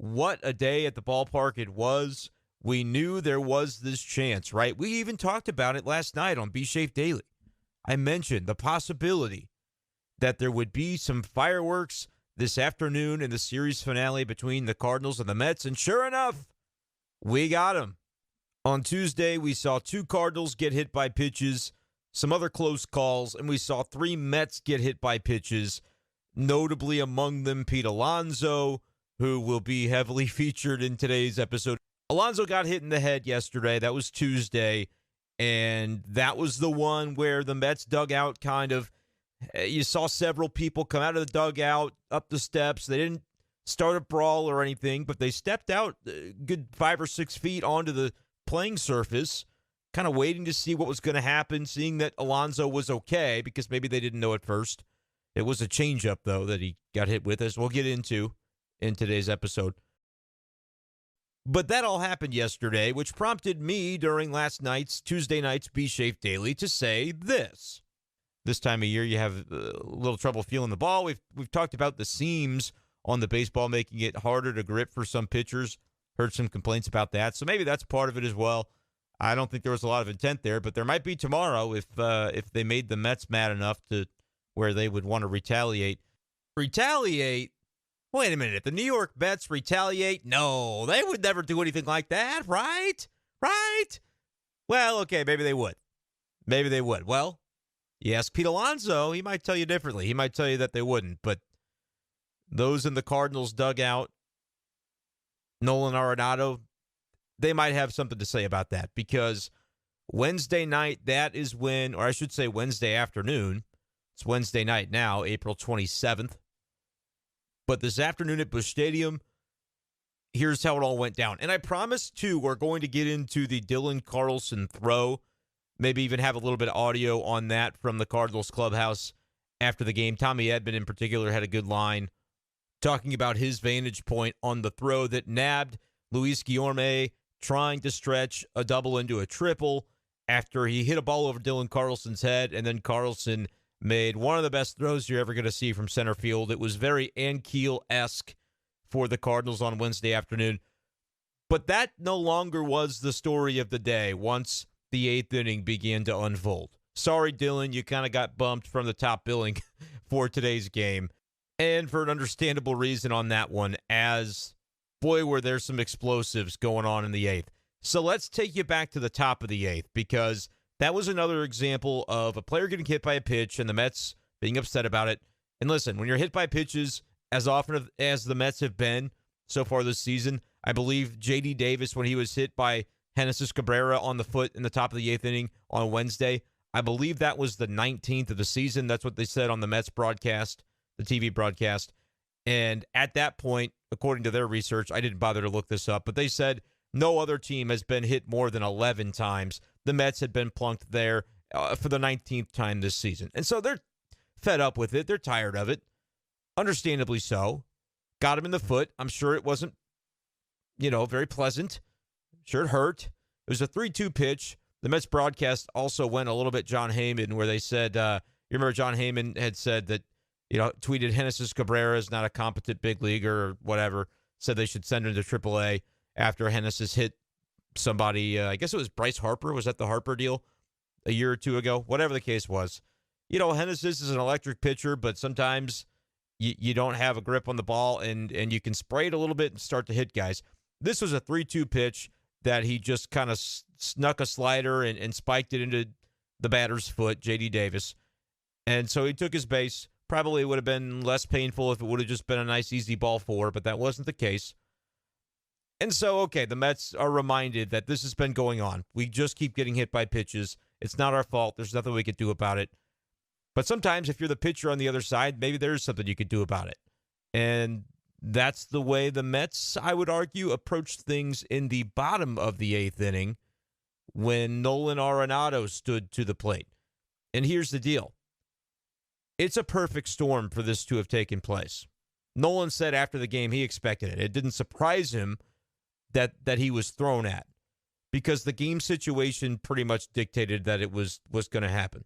what a day at the ballpark it was. We knew there was this chance, right? We even talked about it last night on Be Safe Daily. I mentioned the possibility that there would be some fireworks this afternoon in the series finale between the Cardinals and the Mets, and sure enough, we got them. On Tuesday, we saw 2 Cardinals get hit by pitches, some other close calls, and we saw 3 Mets get hit by pitches, notably among them Pete Alonso, who will be heavily featured in today's episode. Alonso got hit in the head yesterday. That was Tuesday, and that was the one where the Mets dugout kind of, you saw several people come out of the dugout, up the steps. They didn't start a brawl or anything, but they stepped out a good 5 or 6 feet onto the playing surface, kind of waiting to see what was going to happen, seeing that Alonso was okay, because maybe they didn't know at first. It was a changeup, though, that he got hit with, as we'll get into in today's episode. But that all happened yesterday, which prompted me during Tuesday night's Be Safe Daily to say this. This time of year, you have a little trouble feeling the ball. We've talked about the seams on the baseball, making it harder to grip for some pitchers. Heard some complaints about that, so maybe that's part of it as well. I don't think there was a lot of intent there, but there might be tomorrow if they made the Mets mad enough to where they would want to retaliate. Retaliate? Wait a minute. If the New York Mets retaliate, no, they would never do anything like that, right? Right? Well, okay, maybe they would. Maybe they would. Well, you ask Pete Alonso, he might tell you differently. He might tell you that they wouldn't, but those in the Cardinals dugout, Nolan Arenado, they might have something to say about that, because Wednesday night, that is when, or I should say Wednesday afternoon, it's Wednesday night now, April 27th. But this afternoon at Busch Stadium, here's how it all went down. And I promise, too, we're going to get into the Dylan Carlson throw, maybe even have a little bit of audio on that from the Cardinals clubhouse after the game. Tommy Edman, in particular, had a good line talking about his vantage point on the throw that nabbed Luis Guillorme trying to stretch a double into a triple after he hit a ball over Dylan Carlson's head, and then Carlson made one of the best throws you're ever going to see from center field. It was very Ankiel-esque for the Cardinals on Wednesday afternoon. But that no longer was the story of the day once the 8th inning began to unfold. Sorry, Dylan, you kind of got bumped from the top billing for today's game. And for an understandable reason on that one, as, boy, were there some explosives going on in the 8th. So let's take you back to the top of the 8th, because that was another example of a player getting hit by a pitch and the Mets being upset about it. And listen, when you're hit by pitches, as often as the Mets have been so far this season, I believe J.D. Davis, when he was hit by Genesis Cabrera on the foot in the top of the 8th inning on Wednesday, I believe that was the 19th of the season. That's what they said on the Mets broadcast, the TV broadcast. And at that point, according to their research, I didn't bother to look this up, but they said no other team has been hit more than 11 times. The Mets had been plunked there for the 19th time this season. And so they're fed up with it. They're tired of it. Understandably so. Got him in the foot. I'm sure it wasn't, very pleasant. Sure it hurt. It was a 3-2 pitch. The Mets broadcast also went a little bit John Heyman, where they said, you remember John Heyman had said that, tweeted Genesis Cabrera is not a competent big leaguer or whatever, said they should send him to AAA after Genesis hit somebody, I guess it was Bryce Harper. Was that the Harper deal a year or two ago? Whatever the case was. Genesis is an electric pitcher, but sometimes you don't have a grip on the ball, and you can spray it a little bit and start to hit guys. This was a 3-2 pitch that he just kind of snuck a slider and spiked it into the batter's foot, J.D. Davis. And so he took his base. Probably would have been less painful if it would have just been a nice, easy ball 4, but that wasn't the case. And so, okay, the Mets are reminded that this has been going on. We just keep getting hit by pitches. It's not our fault. There's nothing we could do about it. But sometimes if you're the pitcher on the other side, maybe there's something you could do about it. And that's the way the Mets, I would argue, approached things in the bottom of the 8th inning when Nolan Arenado stood to the plate. And here's the deal. It's a perfect storm for this to have taken place. Nolan said after the game he expected it. It didn't surprise him that he was thrown at, because the game situation pretty much dictated that it was going to happen.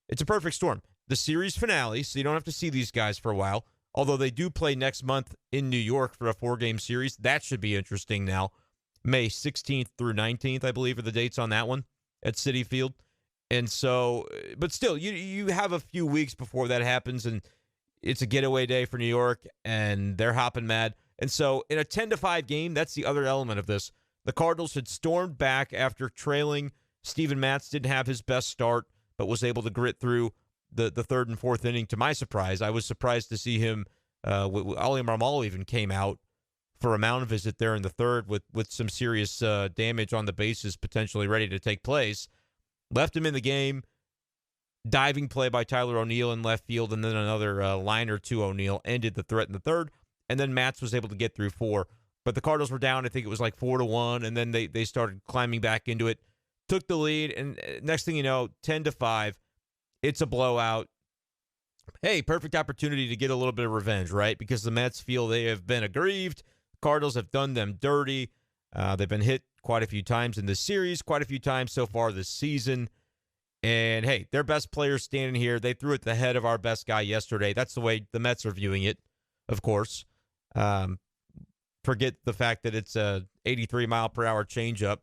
It's a perfect storm. The series finale, so you don't have to see these guys for a while, Although they do play next month in New York for a 4-game series. That should be interesting now. May 16th through 19th, I believe, are the dates on that one at Citi Field. And so, but still, you have a few weeks before that happens, and it's a getaway day for New York, and they're hopping mad. And so in a 10-5 game, that's the other element of this. The Cardinals had stormed back after trailing. Steven Matz didn't have his best start, but was able to grit through the third and fourth inning, to my surprise. I was surprised to see him. Ali Marmol even came out for a mound visit there in the third with some serious damage on the bases potentially ready to take place. Left him in the game. Diving play by Tyler O'Neill in left field, and then another liner to O'Neill ended the threat in the third. And then Matz was able to get through 4. But the Cardinals were down, I think it was like 4-1, and then they started climbing back into it. Took the lead, and next thing you know, 10-5. It's a blowout. Hey, perfect opportunity to get a little bit of revenge, right? Because the Mets feel they have been aggrieved. Cardinals have done them dirty. They've been hit quite a few times in this series, quite a few times so far this season. And, hey, their best players standing here. They threw at the head of our best guy yesterday. That's the way the Mets are viewing it, of course. Forget the fact that it's a 83-mile-per-hour changeup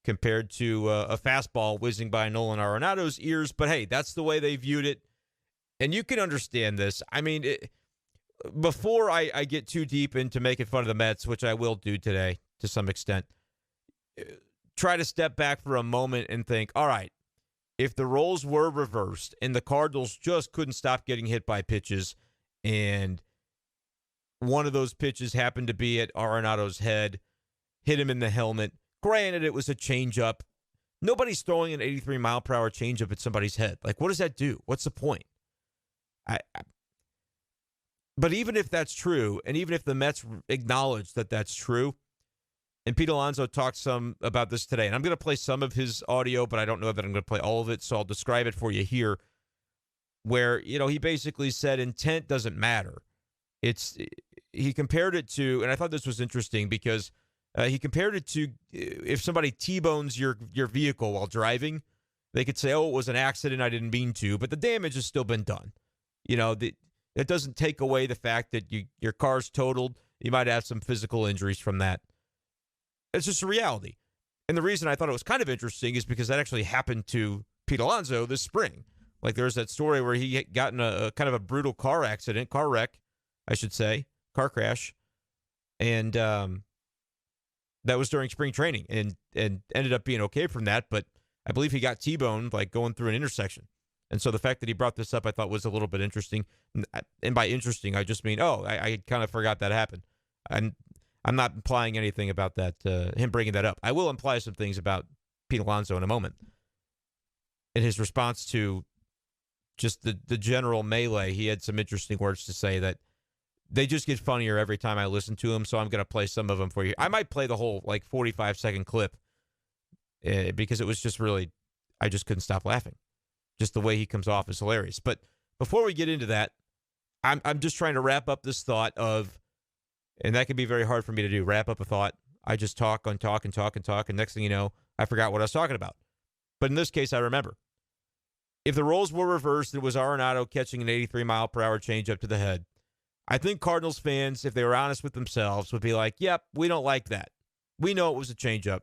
compared to a fastball whizzing by Nolan Arenado's ears. But, hey, that's the way they viewed it. And you can understand this. I mean, before I get too deep into making fun of the Mets, which I will do today to some extent, try to step back for a moment and think, all right, if the roles were reversed and the Cardinals just couldn't stop getting hit by pitches, and one of those pitches happened to be at Arenado's head, hit him in the helmet. Granted, it was a changeup. Nobody's throwing an 83-mile-per-hour changeup at somebody's head. Like, what does that do? What's the point? But even if that's true, and even if the Mets acknowledge that that's true, and Pete Alonso talked some about this today, and I'm going to play some of his audio, but I don't know that I'm going to play all of it, so I'll describe it for you here, where, he basically said intent doesn't matter. He compared it to, and I thought this was interesting because he compared it to if somebody T-bones your vehicle while driving, they could say, oh, it was an accident, I didn't mean to, but the damage has still been done. It doesn't take away the fact that your car's totaled. You might have some physical injuries from that. It's just a reality. And the reason I thought it was kind of interesting is because that actually happened to Pete Alonso this spring. Like, there's that story where he got in a kind of a brutal car wreck, I should say, car crash. And that was during spring training and ended up being okay from that. But I believe he got T-boned, like, going through an intersection. And so the fact that he brought this up, I thought was a little bit interesting. And by interesting, I just mean, I kind of forgot that happened. And I'm not implying anything about that, him bringing that up. I will imply some things about Pete Alonso in a moment. In his response to just the general melee, he had some interesting words to say that they just get funnier every time I listen to him, so I'm going to play some of them for you. I might play the whole, 45-second clip because it was just really, I just couldn't stop laughing. Just the way he comes off is hilarious. But before we get into that, I'm just trying to wrap up this thought of, and that can be very hard for me to do, wrap up a thought. I just talk, and next thing you know, I forgot what I was talking about. But in this case, I remember. If the roles were reversed, it was Arenado catching an 83-mile-per-hour changeup to the head. I think Cardinals fans, if they were honest with themselves, would be like, yep, we don't like that. We know it was a changeup,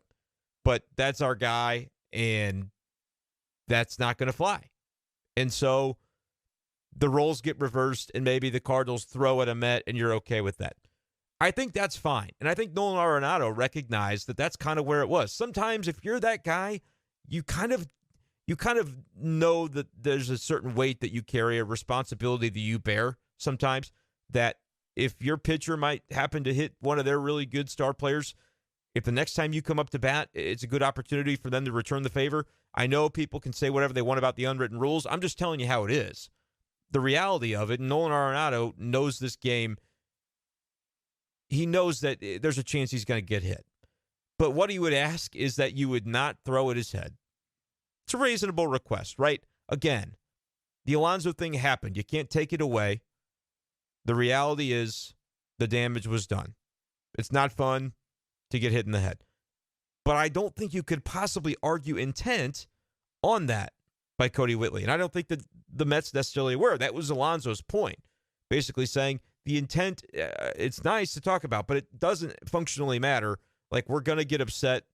but that's our guy, and that's not going to fly. And so the roles get reversed, and maybe the Cardinals throw at a Met, and you're okay with that. I think that's fine. And I think Nolan Arenado recognized that that's kind of where it was. Sometimes if you're that guy, you kind of know that there's a certain weight that you carry, a responsibility that you bear sometimes, that if your pitcher might happen to hit one of their really good star players, if the next time you come up to bat, it's a good opportunity for them to return the favor. I know people can say whatever they want about the unwritten rules. I'm just telling you how it is. The reality of it, Nolan Arenado knows this game. He knows that there's a chance he's going to get hit. But what he would ask is that you would not throw at his head. It's a reasonable request, right? Again, the Alonso thing happened. You can't take it away. The reality is the damage was done. It's not fun to get hit in the head. But I don't think you could possibly argue intent on that by Cody Whitley. And I don't think that the Mets necessarily were. That was Alonso's point. Basically saying the intent, it's nice to talk about, but it doesn't functionally matter. Like, we're going to get upset.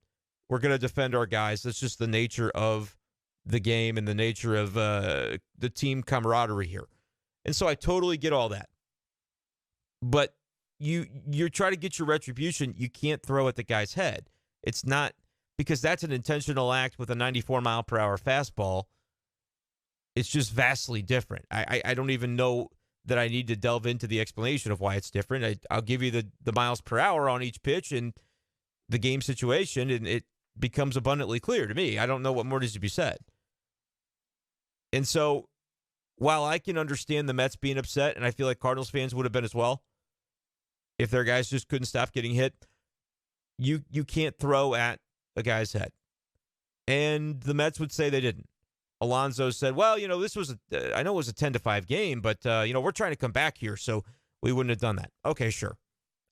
We're going to defend our guys. That's just the nature of the game and the nature of the team camaraderie here. And so I totally get all that. But you're trying to get your retribution. You can't throw at the guy's head. It's not, because that's an intentional act with a 94-mile-per-hour fastball. It's just vastly different. I don't even know that I need to delve into the explanation of why it's different. I'll give you the miles per hour on each pitch and the game situation, and it becomes abundantly clear to me. I don't know what more needs to be said. And so, while I can understand the Mets being upset, and I feel like Cardinals fans would have been as well, if their guys just couldn't stop getting hit, you can't throw at a guy's head. And the Mets would say they didn't. Alonso said, well, this was, I know it was a 10-5 game, but, we're trying to come back here, so we wouldn't have done that. Okay, sure.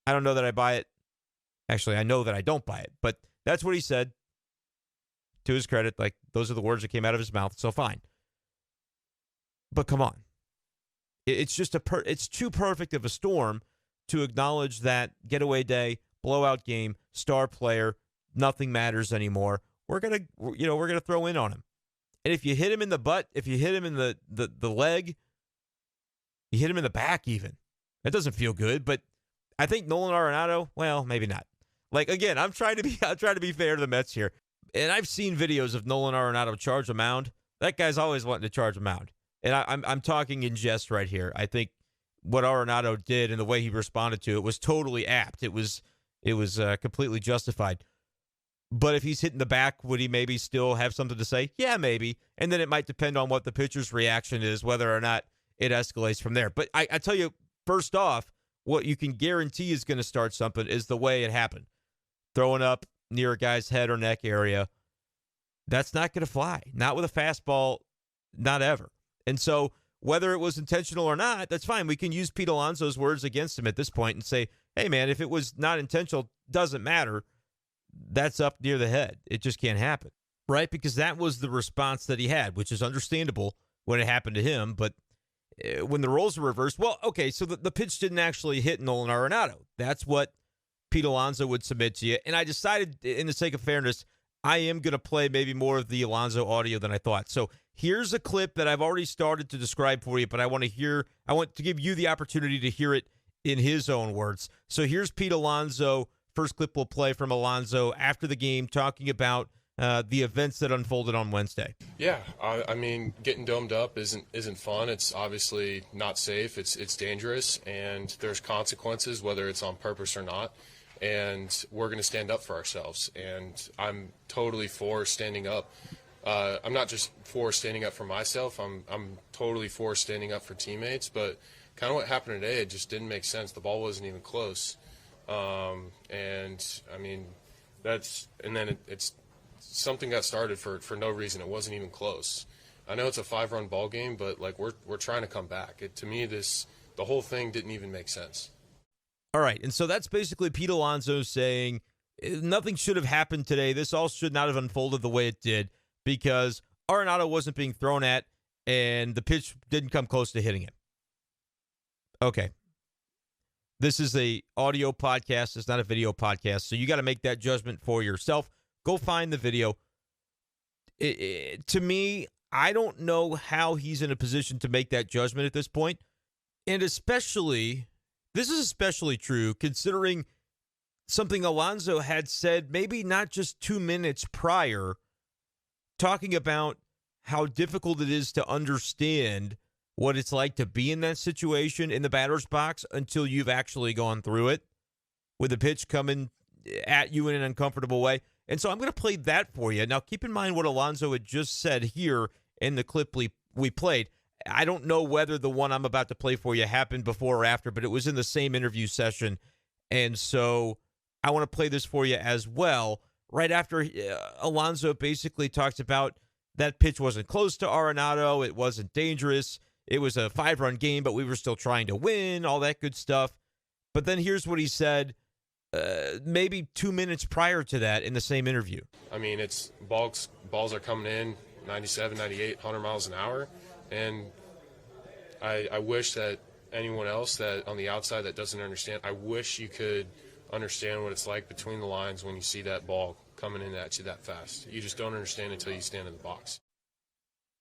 I don't know that I buy it. Actually, I know that I don't buy it, but that's what he said. To his credit, like, those are the words that came out of his mouth, so fine. But come on. It's just it's too perfect of a storm to acknowledge that getaway day, blowout game, star player, nothing matters anymore. We're gonna throw in on him. And if you hit him in the butt, if you hit him in the leg, you hit him in the back even. That doesn't feel good, but I think Nolan Arenado, well, maybe not. Like, again, I'm trying to be fair to the Mets here. And I've seen videos of Nolan Arenado charge a mound. That guy's always wanting to charge a mound. And I'm talking in jest right here. I think what Arenado did and the way he responded to it was totally apt. It was completely justified. But if he's hitting the back, would he maybe still have something to say? Yeah, maybe. And then it might depend on what the pitcher's reaction is, whether or not it escalates from there. But I tell you, first off, what you can guarantee is going to start something is the way it happened. Throwing up near a guy's head or neck area, that's not going to fly. Not with a fastball, not ever. And so whether it was intentional or not, that's fine. We can use Pete Alonso's words against him at this point and say, hey, man, if it was not intentional, doesn't matter. That's up near the head. It just can't happen, right? Because that was the response that he had, which is understandable when it happened to him. But when the roles are reversed, well, okay, so the pitch didn't actually hit Nolan Arenado. That's what Pete Alonso would submit to you. And I decided, in the sake of fairness, I am going to play maybe more of the Alonso audio than I thought. So here's a clip that I've already started to describe for you, but I want to give you the opportunity to hear it in his own words. So here's Pete Alonso. First clip we'll play from Alonso after the game, talking about the events that unfolded on Wednesday. Yeah, I mean, getting domed up isn't fun. It's obviously not safe. It's dangerous, and there's consequences, whether it's on purpose or not. And we're going to stand up for ourselves. And I'm totally for standing up. I'm not just for standing up for myself. I'm totally for standing up for teammates. But kind of what happened today, it just didn't make sense. The ball wasn't even close. And I mean, it's something got started for no reason. It wasn't even close. I know it's a 5-run ball game, but like we're trying to come back. To me, the whole thing didn't even make sense. All right, and so that's basically Pete Alonso saying nothing should have happened today. This all should not have unfolded the way it did because Arenado wasn't being thrown at and the pitch didn't come close to hitting him. Okay. This is a audio podcast. It's not a video podcast, so you got to make that judgment for yourself. Go find the video. To me, I don't know how he's in a position to make that judgment at this point, and especially... This is especially true considering something Alonso had said maybe not just 2 minutes prior, talking about how difficult it is to understand what it's like to be in that situation in the batter's box until you've actually gone through it with the pitch coming at you in an uncomfortable way. And so I'm going to play that for you. Now, keep in mind what Alonso had just said here in the clip we played. I don't know whether the one I'm about to play for you happened before or after, but it was in the same interview session. And so I want to play this for you as well. Right after Alonso basically talks about that pitch wasn't close to Arenado. It wasn't dangerous. It was a 5-run game, but we were still trying to win, all that good stuff. But then here's what he said maybe 2 minutes prior to that in the same interview. I mean, balls are coming in 97, 98, 100 miles an hour. And I wish that anyone else that on the outside that doesn't understand, I wish you could understand what it's like between the lines when you see that ball coming in at you that fast. You just don't understand until you stand in the box.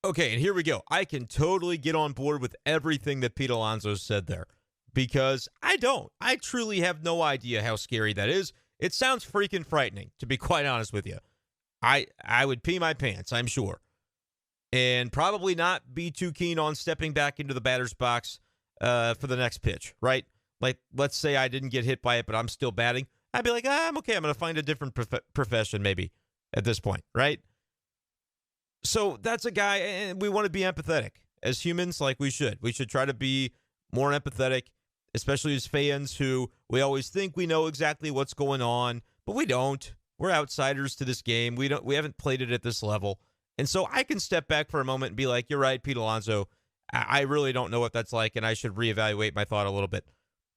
Okay, and here we go. I can totally get on board with everything that Pete Alonso said there because I don't. I truly have no idea how scary that is. It sounds freaking frightening, to be quite honest with you. I would pee my pants, I'm sure, and probably not be too keen on stepping back into the batter's box for the next pitch, right? Like, let's say I didn't get hit by it, but I'm still batting. I'd be like, I'm okay. I'm going to find a different profession maybe at this point, right? So that's a guy, and we want to be empathetic. As humans, like we should. We should try to be more empathetic, especially as fans who we always think we know exactly what's going on, but we don't. We're outsiders to this game. We haven't played it at this level. And so I can step back for a moment and be like, you're right, Pete Alonso. I really don't know what that's like, and I should reevaluate my thought a little bit.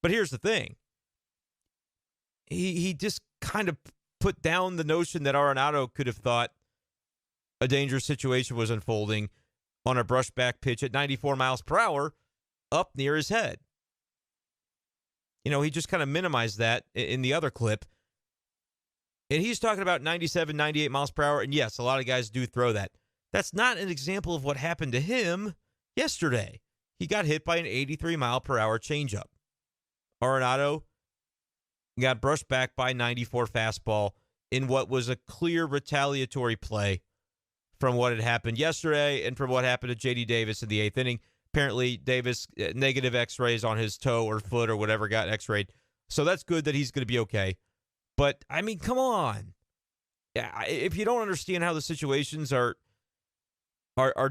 But here's the thing. He just kind of put down the notion that Arenado could have thought a dangerous situation was unfolding on a brushback pitch at 94 miles per hour up near his head. You know, he just kind of minimized that in the other clip. And he's talking about 97, 98 miles per hour. And yes, a lot of guys do throw that. That's not an example of what happened to him yesterday. He got hit by an 83 mile per hour changeup. Arenado got brushed back by 94 fastball in what was a clear retaliatory play from what had happened yesterday and from what happened to J.D. Davis in the eighth inning. Apparently, Davis, negative x-rays on his toe or foot or whatever got x-rayed. So that's good that he's going to be okay. But, I mean, come on. If you don't understand how the situations are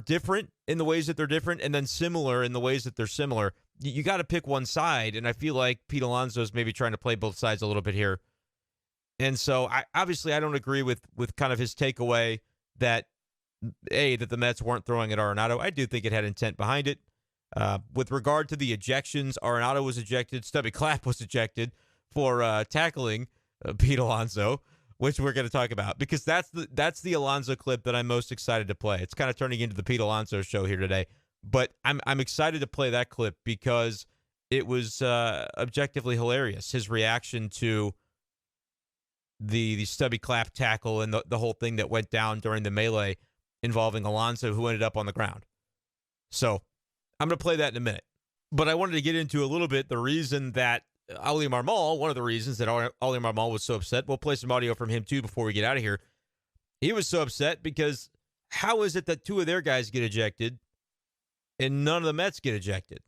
different in the ways that they're different and then similar in the ways that they're similar, you got to pick one side. And I feel like Pete Alonso is maybe trying to play both sides a little bit here. And so, obviously, I don't agree with kind of his takeaway that the Mets weren't throwing at Arenado. I do think it had intent behind it. With regard to the ejections, Arenado was ejected. Stubby Clapp was ejected for tackling Pete Alonso, which we're going to talk about because that's the Alonso clip that I'm most excited to play. It's kind of turning into the Pete Alonso show here today, but I'm excited to play that clip because it was objectively hilarious. His reaction to the Stubby Clapp tackle and the whole thing that went down during the melee involving Alonso, who ended up on the ground. So I'm going to play that in a minute. But I wanted to get into a little bit the reason that Oli Marmol, one of the reasons that Oli Marmol was so upset. We'll play some audio from him, too, before we get out of here. He was so upset because how is it that two of their guys get ejected and none of the Mets get ejected?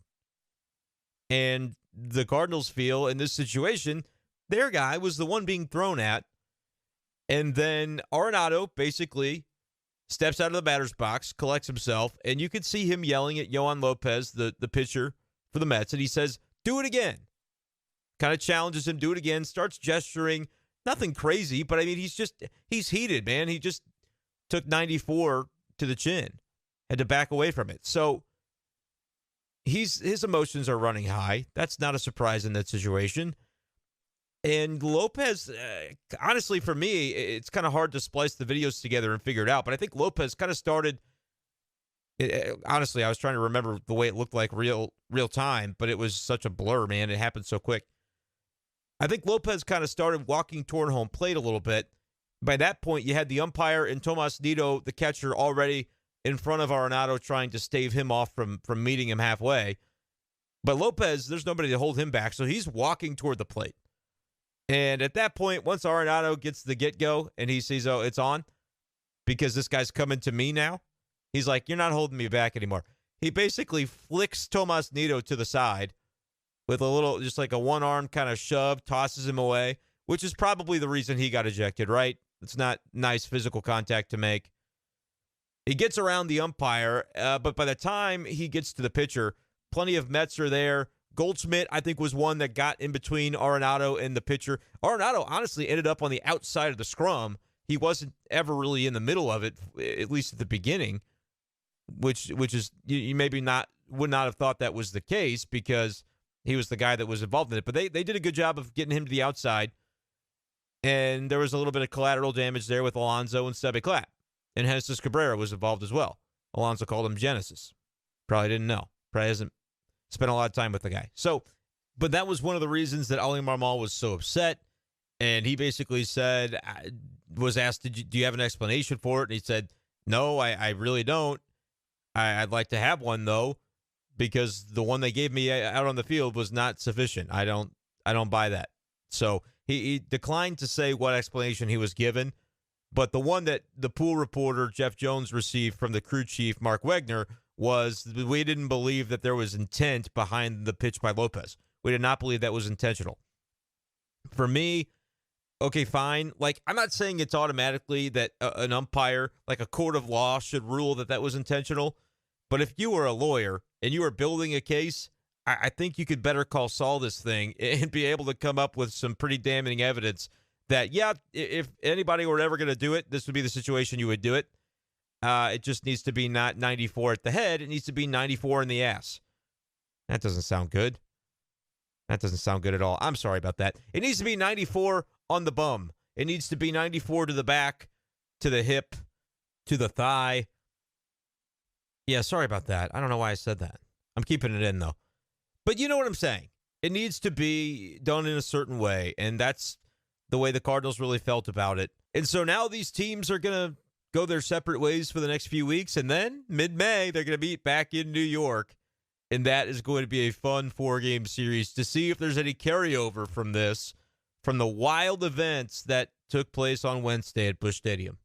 And the Cardinals feel in this situation, their guy was the one being thrown at. And then Arenado basically steps out of the batter's box, collects himself, and you could see him yelling at Yohan Lopez, the pitcher for the Mets, and he says, do it again. Kind of challenges him, do it again, starts gesturing. Nothing crazy, but I mean, he's heated, man. He just took 94 to the chin, had to back away from it. So his emotions are running high. That's not a surprise in that situation. And Lopez, honestly, for me, it's kind of hard to splice the videos together and figure it out. But I think Lopez kind of started. Honestly, I was trying to remember the way it looked like real time, but it was such a blur, man. It happened so quick. I think Lopez kind of started walking toward home plate a little bit. By that point, you had the umpire and Tomas Nido, the catcher, already in front of Arenado trying to stave him off from meeting him halfway. But Lopez, there's nobody to hold him back, so he's walking toward the plate. And at that point, once Arenado gets the get-go and he sees, oh, it's on, because this guy's coming to me now, he's like, you're not holding me back anymore. He basically flicks Tomas Nido to the side with a little, just like a one-arm kind of shove, tosses him away, which is probably the reason he got ejected, right? It's not nice physical contact to make. He gets around the umpire, but by the time he gets to the pitcher, plenty of Mets are there. Goldschmidt, I think, was one that got in between Arenado and the pitcher. Arenado honestly ended up on the outside of the scrum. He wasn't ever really in the middle of it, at least at the beginning, which is you maybe would not have thought that was the case because he was the guy that was involved in it. But they did a good job of getting him to the outside, and there was a little bit of collateral damage there with Alonso and Stubby Clapp. And Genesis Cabrera was involved as well. Alonso called him Genesis. Probably didn't know. Probably hasn't Spent a lot of time with the guy. So, but that was one of the reasons that Ali Marmol was so upset. And he basically said, was asked, do you have an explanation for it? And he said, no, I really don't. I'd like to have one, though, because the one they gave me out on the field was not sufficient. I don't buy that. So he declined to say what explanation he was given. But the one that the pool reporter, Jeff Jones, received from the crew chief, Mark Wegner, was we didn't believe that there was intent behind the pitch by Lopez. We did not believe that was intentional. For me, okay, fine. Like, I'm not saying it's automatically that an umpire, like a court of law, should rule that that was intentional. But if you were a lawyer and you were building a case, I think you could better call Saul this thing and be able to come up with some pretty damning evidence that, yeah, if anybody were ever going to do it, this would be the situation you would do it. It just needs to be not 94 at the head. It needs to be 94 in the ass. That doesn't sound good. That doesn't sound good at all. I'm sorry about that. It needs to be 94 on the bum. It needs to be 94 to the back, to the hip, to the thigh. Yeah, sorry about that. I don't know why I said that. I'm keeping it in, though. But you know what I'm saying. It needs to be done in a certain way, and that's the way the Cardinals really felt about it. And so now these teams are going to go their separate ways for the next few weeks, and then mid-May, they're going to meet back in New York, and that is going to be a fun 4-game series to see if there's any carryover from this, from the wild events that took place on Wednesday at Busch Stadium.